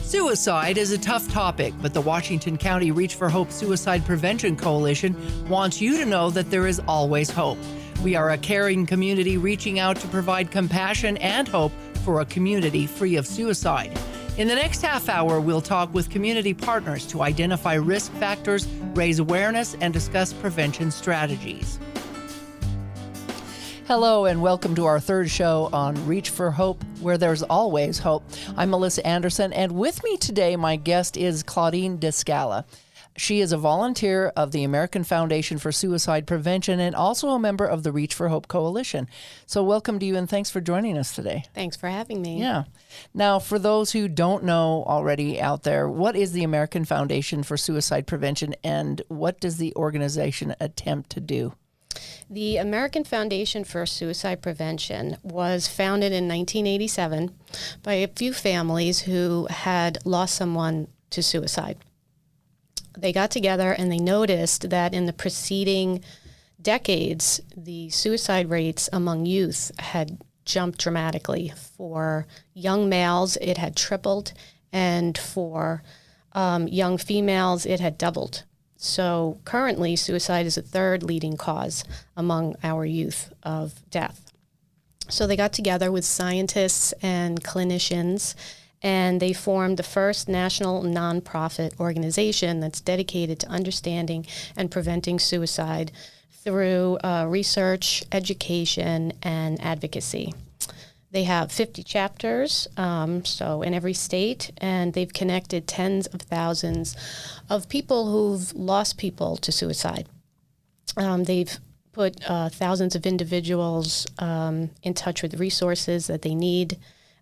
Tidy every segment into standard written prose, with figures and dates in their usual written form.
Suicide is a tough topic, but the Washington County Reach for Hope Suicide Prevention Coalition wants you to know that there is always hope. We are a caring community reaching out to provide compassion and hope for a community free of suicide. In the next half hour, we'll talk with community partners to identify risk factors, raise awareness, and discuss prevention strategies. Hello and welcome to our third show on Reach for Hope, where there's always hope. I'm Melissa Anderson, and with me today, my guest is Claudine DiScala. She is a volunteer of the American Foundation for Suicide Prevention and also a member of the Reach for Hope Coalition. So welcome to you and thanks for joining us today. Thanks for having me. Yeah. Now, for those who don't know already out there, what is the American Foundation for Suicide Prevention and what does the organization attempt to do? The American Foundation for Suicide Prevention was founded in 1987 by a few families who had lost someone to suicide. They got together and they noticed that in the preceding decades, the suicide rates among youth had jumped dramatically. For young males, it had tripled, and for young females, it had doubled. So currently, suicide is the third leading cause among our youth of death. So they got together with scientists and clinicians, and they formed the first national nonprofit organization that's dedicated to understanding and preventing suicide through research, education, and advocacy. They have 50 chapters, so in every state, and they've connected tens of thousands of people who've lost people to suicide. They've put thousands of individuals in touch with resources that they need.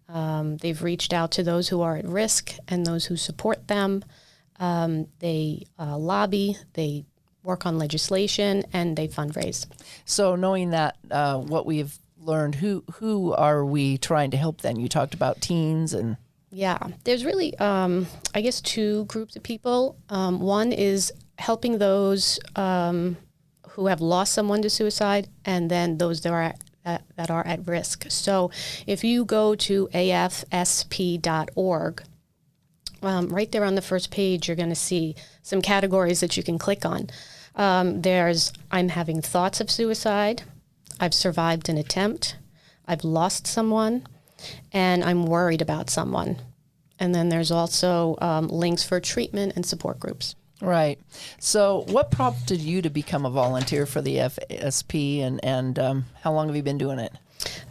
They've reached out to those who are at risk and those who support them. They lobby, they work on legislation, and they fundraise. So knowing that, what we've learned, who are we trying to help then? You talked about teens and... Yeah, there's really, I guess, two groups of people. One is helping those who have lost someone to suicide, and then those that are at risk. So if you go to AFSP.org, right there on the first page, you're going to see some categories that you can click on. There's, I'm having thoughts of suicide, I've survived an attempt, I've lost someone, and I'm worried about someone. And then there's also links for treatment and support groups. Right. So what prompted you to become a volunteer for the FSP, and how long have you been doing it?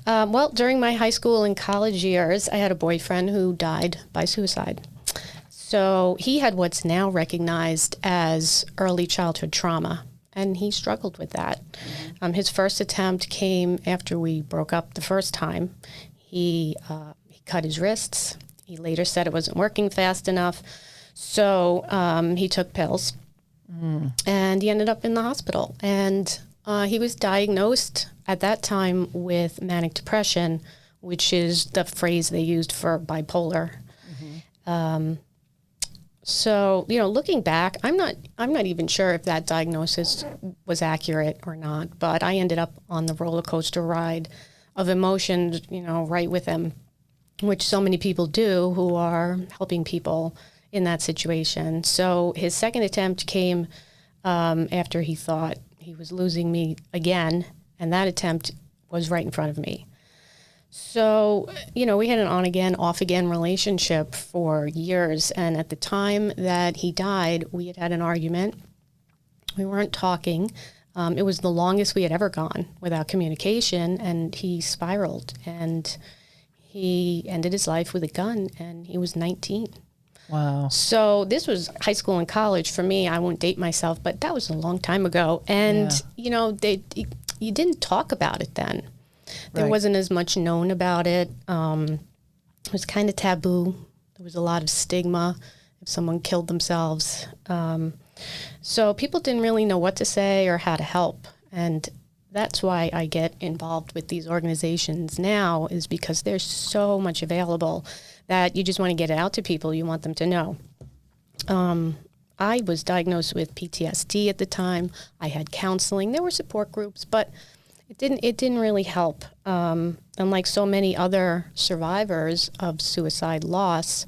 Well, during my high school and college years, I had a boyfriend who died by suicide. So he had what's now recognized as early childhood trauma, and he struggled with that. His first attempt came after we broke up the first time. He cut his wrists. He later said it wasn't working fast enough. So he took pills, and he ended up in the hospital. And he was diagnosed at that time with manic depression, which is the phrase they used for bipolar. So, looking back, I'm not even sure if that diagnosis was accurate or not, but I ended up on the roller coaster ride of emotions, right with him, which so many people do who are helping people in that situation. So his second attempt came after he thought he was losing me again, and that attempt was right in front of me. So, we had an on-again, off-again relationship for years. And at the time that he died, we had an argument. We weren't talking. It was the longest we had ever gone without communication. And he spiraled. And he ended his life with a gun. And he was 19. Wow. So this was high school and college for me. I won't date myself, but that was a long time ago. And, you didn't talk about it then. There wasn't as much known about it. It was kind of taboo. There was a lot of stigma if someone killed themselves. So people didn't really know what to say or how to help. And that's why I get involved with these organizations now, is because there's so much available that you just want to get it out to people. You want them to know. I was diagnosed with PTSD at the time. I had counseling. There were support groups, but it didn't really help. And like so many other survivors of suicide loss,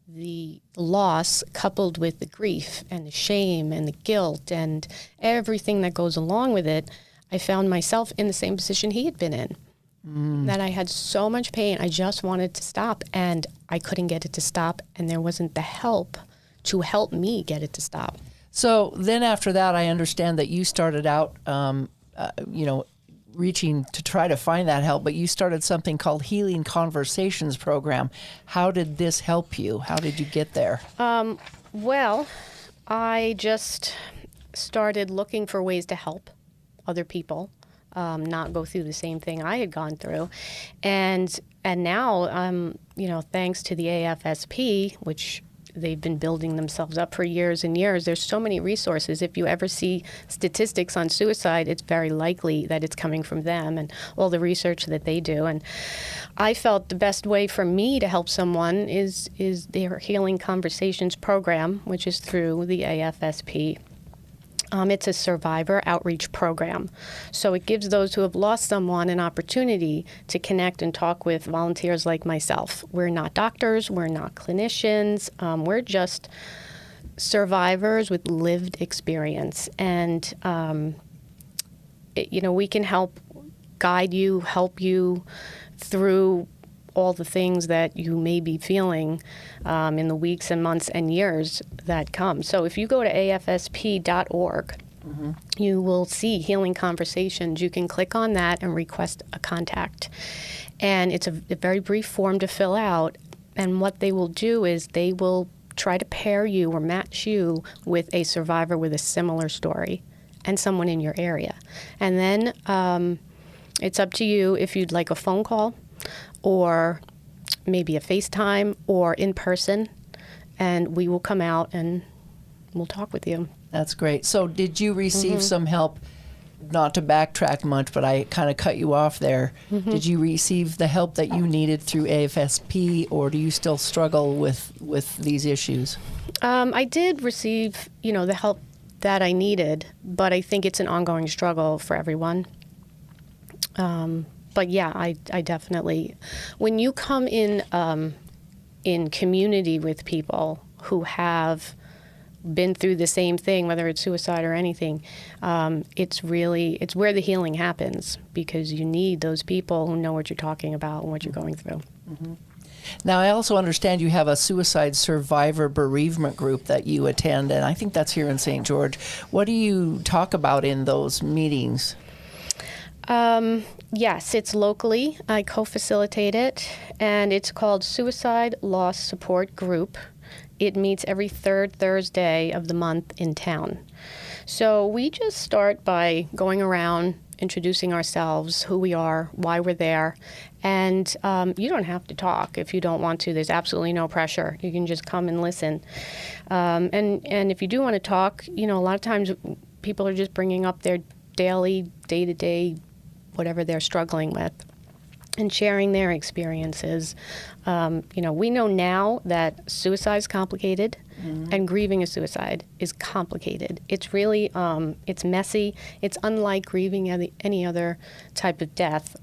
the loss coupled with the grief and the shame and the guilt and everything that goes along with it, I found myself in the same position he had been in. That I had so much pain, I just wanted to stop, and I couldn't get it to stop, and there wasn't the help to help me get it to stop. So then after that, I understand that you started out, reaching to try to find that help, but you started something called Healing Conversations program. How did this help you? How did you get there? Well, I just started looking for ways to help other people not go through the same thing I had gone through. And now, thanks to the AFSP, which they've been building themselves up for years and years, there's so many resources. If you ever see statistics on suicide, it's very likely that it's coming from them and all the research that they do. And I felt the best way for me to help someone is their Healing Conversations program, which is through the AFSP. It's a survivor outreach program. So it gives those who have lost someone an opportunity to connect and talk with volunteers like myself. We're not doctors, we're not clinicians, we're just survivors with lived experience. And, we can help guide you, help you through all the things that you may be feeling in the weeks and months and years that come. So if you go to afsp.org, you will see Healing Conversations. You can click on that and request a contact. And it's a very brief form to fill out. And what they will do is they will try to pair you or match you with a survivor with a similar story and someone in your area. And then it's up to you if you'd like a phone call, or maybe a FaceTime, or in person, and we will come out and we'll talk with you. That's great. So did you receive some help, not to backtrack much, but I kind of cut you off there. Did you receive the help that you needed through AFSP, or do you still struggle with these issues? I did receive, the help that I needed, but I think it's an ongoing struggle for everyone. But yeah, I definitely, when you come in community with people who have been through the same thing, whether it's suicide or anything, it's where the healing happens, because you need those people who know what you're talking about and what you're going through. Now, I also understand you have a suicide survivor bereavement group that you attend, and I think that's here in St. George. What do you talk about in those meetings? Yes, it's locally. I co-facilitate it, and it's called Suicide Loss Support Group. It meets every third Thursday of the month in town. So we just start by going around, introducing ourselves, who we are, why we're there, and you don't have to talk if you don't want to. There's absolutely no pressure. You can just come and listen. And if you do want to talk, a lot of times people are just bringing up their daily, day-to-day, whatever they're struggling with, and sharing their experiences. We know now that suicide is complicated, and grieving a suicide is complicated. It's really, it's messy. It's unlike grieving any other type of death.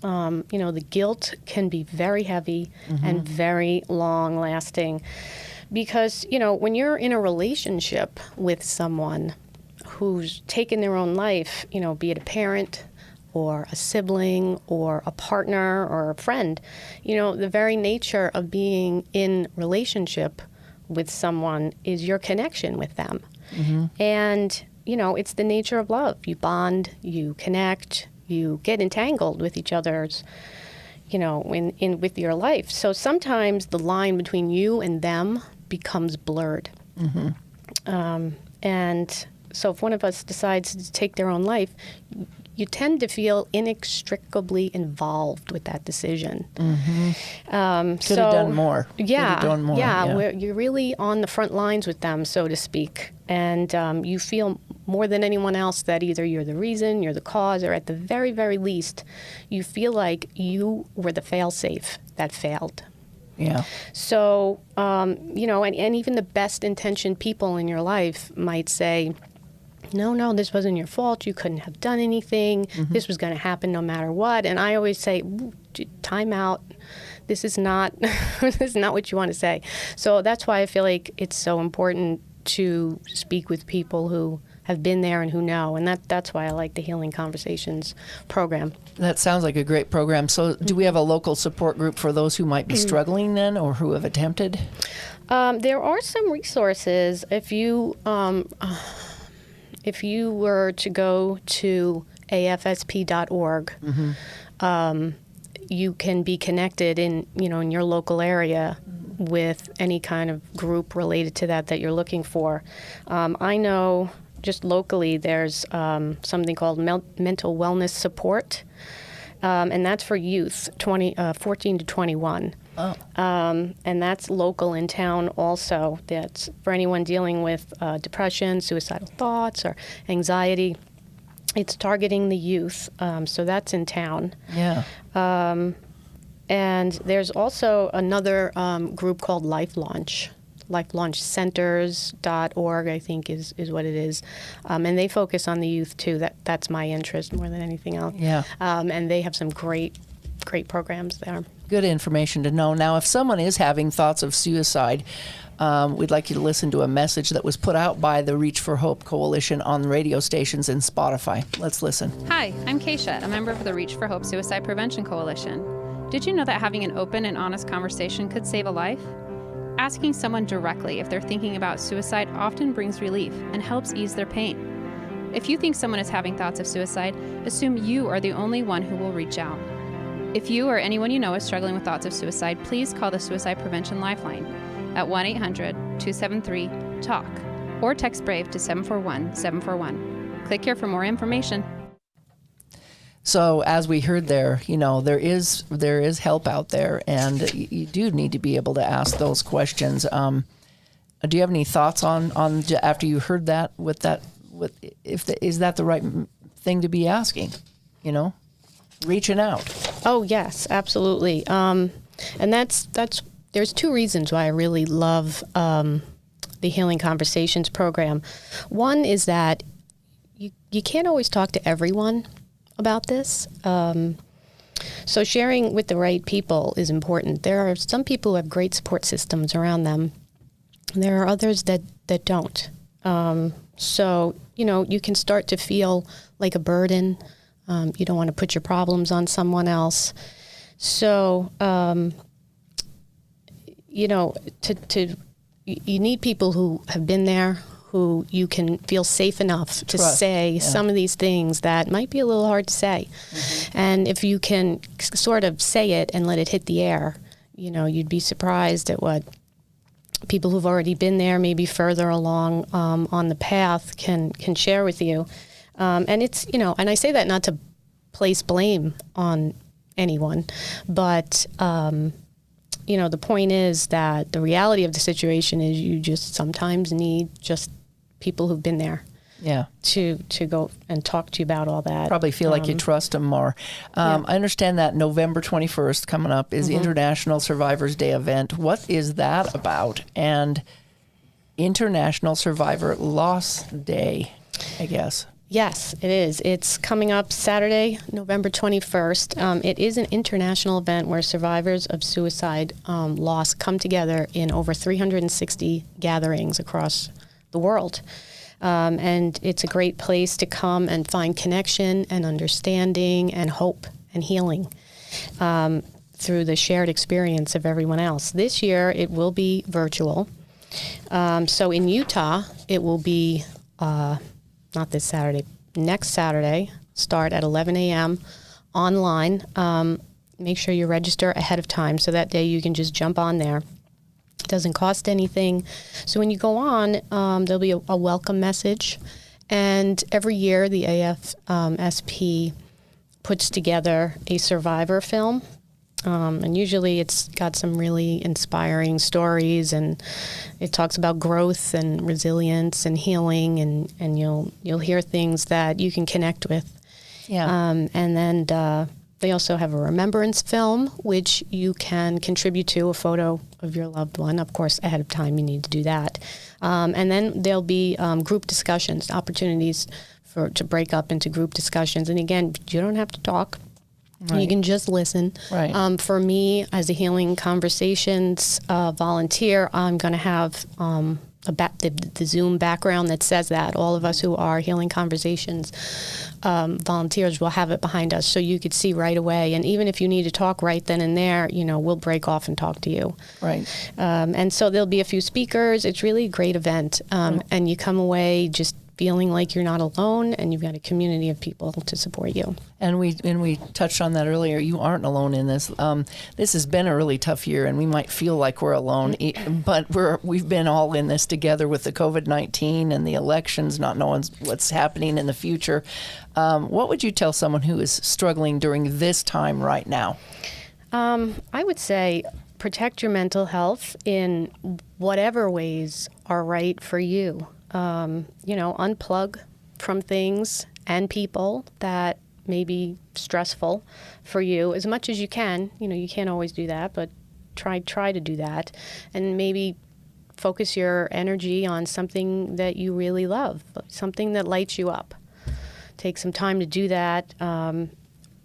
The guilt can be very heavy and very long-lasting, because, when you're in a relationship with someone who's taken their own life, be it a parent or a sibling or a partner or a friend, the very nature of being in relationship with someone is your connection with them. And, it's the nature of love. You bond, you connect, you get entangled with each other's, with your life. So sometimes the line between you and them becomes blurred. And so if one of us decides to take their own life, you tend to feel inextricably involved with that decision. Could have done more. Yeah. You're really on the front lines with them, so to speak. And you feel more than anyone else that either you're the reason, you're the cause, or at the very, very least, you feel like you were the fail-safe that failed. Yeah. So, and even the best intentioned people in your life might say, no, this wasn't your fault. You couldn't have done anything. This was going to happen no matter what. And I always say, time out. this is not this is not what you want to say. So that's why I feel like it's so important to speak with people who have been there and who know, and that's why I like the Healing Conversations program. That sounds like a great program. So do we have a local support group for those who might be struggling then, or who have attempted? There are some resources. If you were to go to AFSP.org, you can be connected in your local area with any kind of group related to that you're looking for. I know just locally there's something called mental wellness support, and that's for youth 14 to 21. Oh. And that's local in town also. That's for anyone dealing with depression, suicidal thoughts, or anxiety. It's targeting the youth, so that's in town. Yeah. And there's also another group called Life Launch. LifeLaunchCenters.org, I think, is what it is. And they focus on the youth, too. That's my interest more than anything else. Yeah. And they have some great programs there. Good information to know. Now, if someone is having thoughts of suicide, we'd like you to listen to a message that was put out by the Reach for Hope Coalition on radio stations and Spotify. Let's listen. Hi, I'm Keisha, a member of the Reach for Hope Suicide Prevention Coalition. Did you know that having an open and honest conversation could save a life? Asking someone directly if they're thinking about suicide often brings relief and helps ease their pain. If you think someone is having thoughts of suicide, assume you are the only one who will reach out. If you or anyone you know is struggling with thoughts of suicide, please call the Suicide Prevention Lifeline at 1-800-273-TALK or text BRAVE to 741-741. Click here for more information. So as we heard there, there is help out there, and you do need to be able to ask those questions. Do you have any thoughts on after you heard that? Is that the right thing to be asking? Reaching out. Oh yes, absolutely. And that's there's two reasons why I really love the Healing Conversations program. One is that you can't always talk to everyone about this. So sharing with the right people is important. There are some people who have great support systems around them. There are others that don't. So, you can start to feel like a burden. You don't want to put your problems on someone else. So, you need people who have been there, who you can feel safe enough to say some of these things that might be a little hard to say. Mm-hmm. And if you can sort of say it and let it hit the air, you'd be surprised at what people who've already been there, maybe further along on the path, can share with you. And it's, and I say that not to place blame on anyone, but the point is that the reality of the situation is you just sometimes need just people who've been there. Yeah. To go and talk to you about all that. Probably feel like you trust them more. I understand that November 21st coming up is International Survivors Day event. What is that about? And International Survivor Loss Day, I guess. Yes, it is. It's coming up Saturday, November 21st. It is an international event where survivors of suicide loss come together in over 360 gatherings across the world. And it's a great place to come and find connection and understanding and hope and healing through the shared experience of everyone else. This year, it will be virtual. So in Utah, it will be not this Saturday, next Saturday, start at 11 a.m. online. Make sure you register ahead of time so that day you can just jump on there. It doesn't cost anything. So when you go on, there'll be a welcome message. And every year the AFSP puts together a survivor film. And usually it's got some really inspiring stories, and it talks about growth and resilience and healing, and you'll hear things that you can connect with. Yeah. And then they also have a remembrance film, which you can contribute to, a photo of your loved one. Of course, ahead of time you need to do that. And then there'll be group discussions, opportunities to break up into group discussions. And again, you don't have to talk. Right. You can just listen. Right. For me, as a Healing Conversations volunteer, I'm going to have the Zoom background that says that. All of us who are Healing Conversations volunteers will have it behind us, so you could see right away. And even if you need to talk right then and there, we'll break off and talk to you. Right. And so there'll be a few speakers. It's really a great event. And you come away just feeling like you're not alone, and you've got a community of people to support you. And we touched on that earlier. You aren't alone in this. This has been a really tough year, and we might feel like we're alone, but we've been all in this together with the COVID-19 and the elections, not knowing what's happening in the future. What would you tell someone who is struggling during this time right now? I would say protect your mental health in whatever ways are right for you. Unplug from things and people that may be stressful for you as much as you can. You can't always do that, but try to do that, and maybe focus your energy on something that you really love, something that lights you up. Take some time to do that.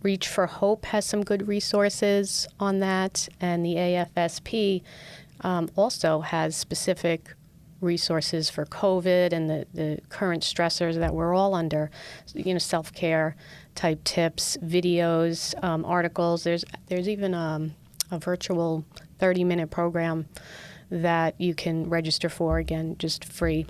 Reach for Hope has some good resources on that, and the AFSP also has specific resources for COVID and the current stressors that we're all under. Self-care type tips, videos, articles. There's even a virtual 30-minute program that you can register for, again, just free,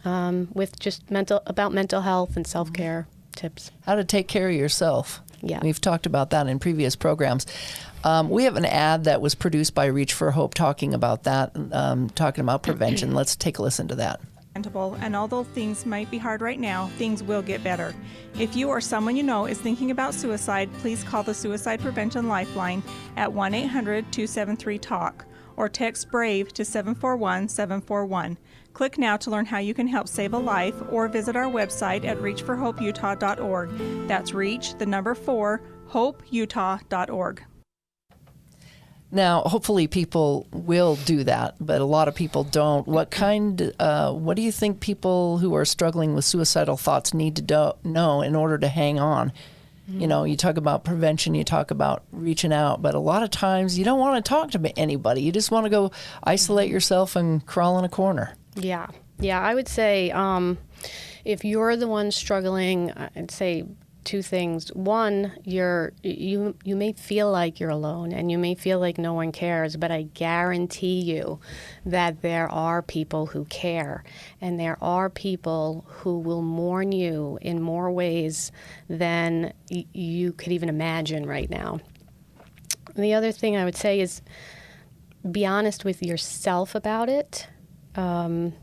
with just about mental health and self-care tips. How to take care of yourself. Yeah. We've talked about that in previous programs. We have an ad that was produced by Reach for Hope talking about that, talking about prevention. Let's take a listen to that. And although things might be hard right now, things will get better. If you or someone you know is thinking about suicide, please call the Suicide Prevention Lifeline at 1-800-273-TALK or text BRAVE to 741-741. Click now to learn how you can help save a life, or visit our website at reachforhopeutah.org. That's reach, the number 4, hopeutah.org. Now, hopefully people will do that, but a lot of people don't. What do you think people who are struggling with suicidal thoughts need to know in order to hang on? Mm-hmm. You talk about prevention, you talk about reaching out, but a lot of times you don't want to talk to anybody. You just want to go isolate yourself and crawl in a corner. Yeah, I would say if you're the one struggling, I'd say two things. One, you may feel like you're alone, and you may feel like no one cares, but I guarantee you that there are people who care, and there are people who will mourn you in more ways than you could even imagine right now. And the other thing I would say is be honest with yourself about it. Don't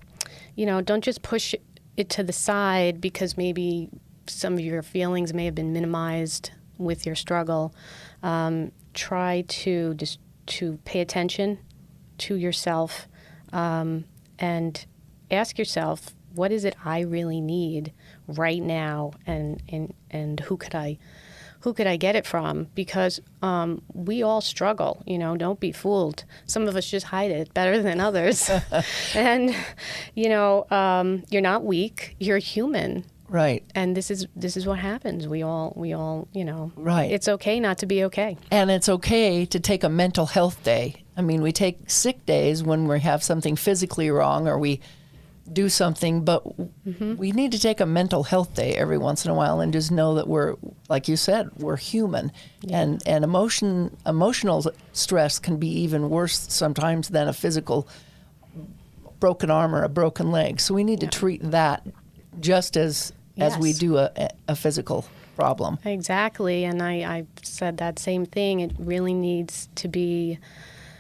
just push it to the side because maybe some of your feelings may have been minimized with your struggle. Try to pay attention to yourself and ask yourself, what is it I really need right now, and who could I get it from? Because we all struggle, don't be fooled. Some of us just hide it better than others. And, you're not weak, you're human. Right. And this is what happens. We all, right. It's okay not to be okay. And it's okay to take a mental health day. I mean, we take sick days when we have something physically wrong or we do something, but we need to take a mental health day every once in a while and just know that we're, like you said, we're human. Yeah. And emotional stress can be even worse sometimes than a physical broken arm or a broken leg. So we need to treat that just as we do a physical problem. Exactly. And I said that same thing. It really needs to be,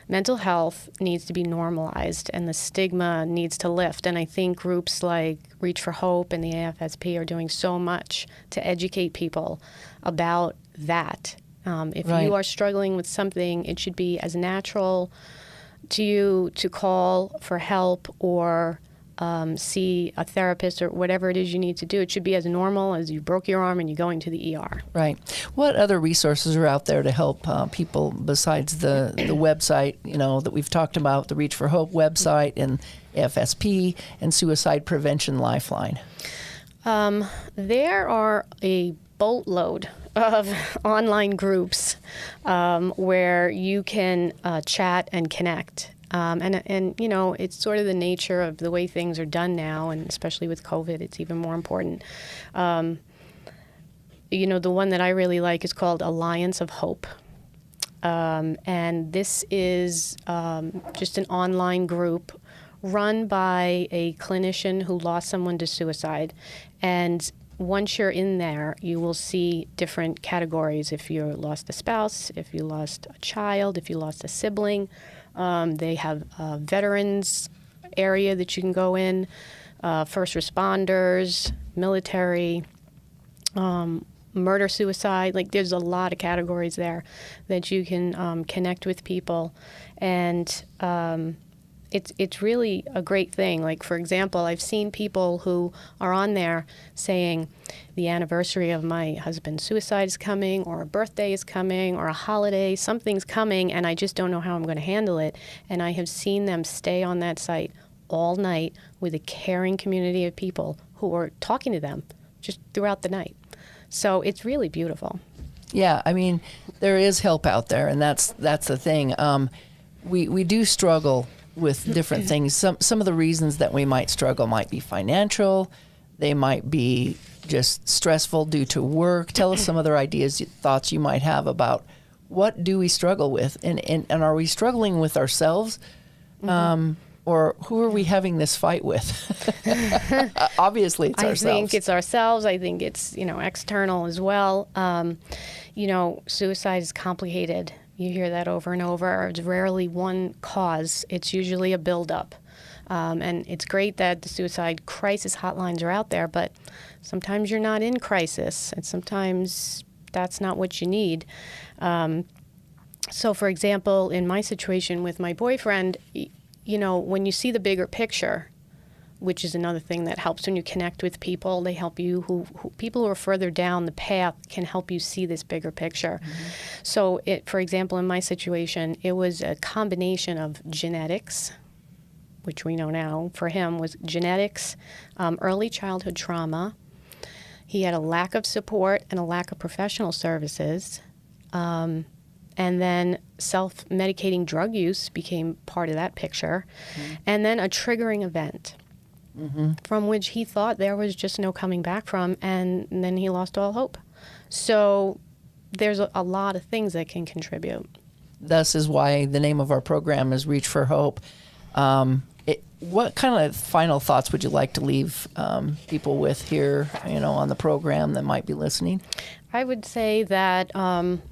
mental health needs to be normalized, and the stigma needs to lift. And I think groups like Reach for Hope and the AFSP are doing so much to educate people about that. If you are struggling with something, it should be as natural to you to call for help or see a therapist or whatever it is you need to do. It should be as normal as you broke your arm and you're going to the ER. Right. What other resources are out there to help people besides the website, that we've talked about, the Reach for Hope website and FSP and Suicide Prevention Lifeline? There are a boatload of online groups where you can chat and connect. And you know, it's sort of the nature of the way things are done now, and especially with COVID, it's even more important. You know, the one that I really like is called Alliance of Hope. And this is just an online group run by a clinician who lost someone to suicide. And once you're in there, you will see different categories. If you lost a spouse, if you lost a child, if you lost a sibling. They have a veterans area that you can go in, first responders, military, murder, suicide. Like, there's a lot of categories there that you can connect with people. And it's really a great thing. Like, for example, I've seen people who are on there saying the anniversary of my husband's suicide is coming, or a birthday is coming, or a holiday, something's coming, and I just don't know how I'm going to handle it. And I have seen them stay on that site all night with a caring community of people who are talking to them just throughout the night. So it's really beautiful. Yeah, I mean, there is help out there, and that's the thing. We do struggle with different things. Some of the reasons that we might struggle might be financial. They might be just stressful due to work. Tell us some other ideas, thoughts you might have about what do we struggle with, and are we struggling with ourselves, or who are we having this fight with? Obviously, it's ourselves. I think it's ourselves. I think it's, you know, external as well. You know, suicide is complicated. You hear that over and over. It's rarely one cause. It's usually a buildup. And it's great that the suicide crisis hotlines are out there, but sometimes you're not in crisis, and sometimes that's not what you need. So, for example, in my situation with my boyfriend, you know, when you see the bigger picture, which is another thing that helps when you connect with people, they help you, people who are further down the path can help you see this bigger picture. So, for example, in my situation, it was a combination of genetics, which we know now for him was genetics, early childhood trauma. He had a lack of support and a lack of professional services. And then self-medicating drug use became part of that picture. And then a triggering event from which he thought there was just no coming back from, and then he lost all hope. So there's a lot of things that can contribute. This is why the name of our program is Reach for Hope. What kind of final thoughts would you like to leave people with here, you know, on the program that might be listening? I would say that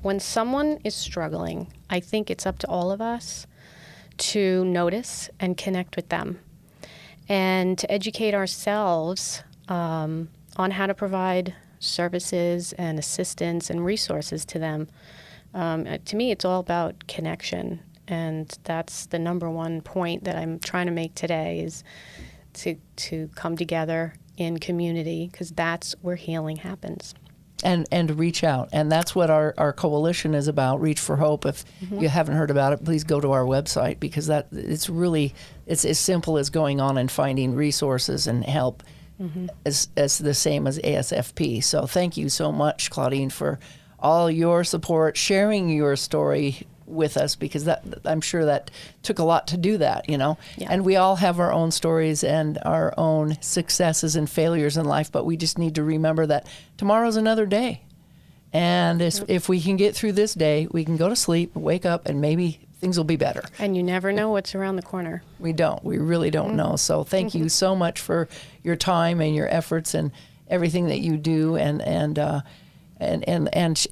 when someone is struggling, I think it's up to all of us to notice and connect with them, and to educate ourselves on how to provide services and assistance and resources to them. To me, it's all about connection. And that's the number one point that I'm trying to make today, is to come together in community, because that's where healing happens. And reach out. And that's what our coalition is about, Reach for Hope. If you haven't heard about it, please go to our website, because it's as simple as going on and finding resources and help as the same as AFSP. So thank you so much, Claudine, for all your support, sharing your story with us, because I'm sure that took a lot to do that, you know. Yeah. And we all have our own stories and our own successes and failures in life, but we just need to remember that tomorrow's another day. And if we can get through this day, we can go to sleep, wake up, and maybe things will be better. And you never know what's around the corner. We really don't know. So thank you so much for your time and your efforts and everything that you do. And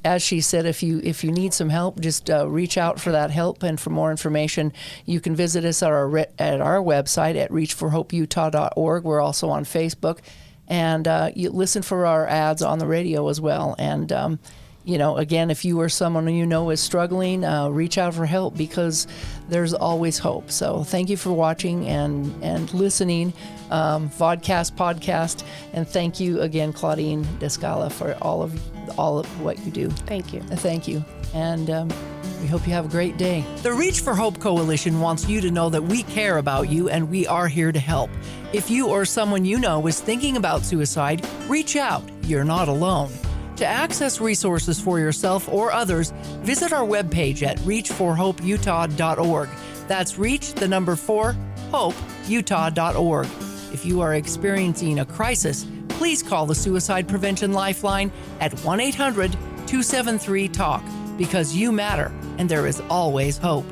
as she said, if you need some help, just reach out for that help. And for more information, you can visit us at our website at reachforhopeutah.org. We're also on Facebook, and you listen for our ads on the radio as well. And you know, again, if you or someone you know is struggling, reach out for help, because there's always hope. So thank you for watching and listening, vodcast, podcast, and thank you again, Claudine DiScala, for all of what you do. Thank you. Thank you. And we hope you have a great day. The Reach for Hope Coalition wants you to know that we care about you and we are here to help. If you or someone you know is thinking about suicide, reach out. You're not alone. To access resources for yourself or others, visit our webpage at reachforhopeutah.org. That's reach, the number 4, hopeutah.org. If you are experiencing a crisis, please call the Suicide Prevention Lifeline at 1-800-273-TALK, because you matter and there is always hope.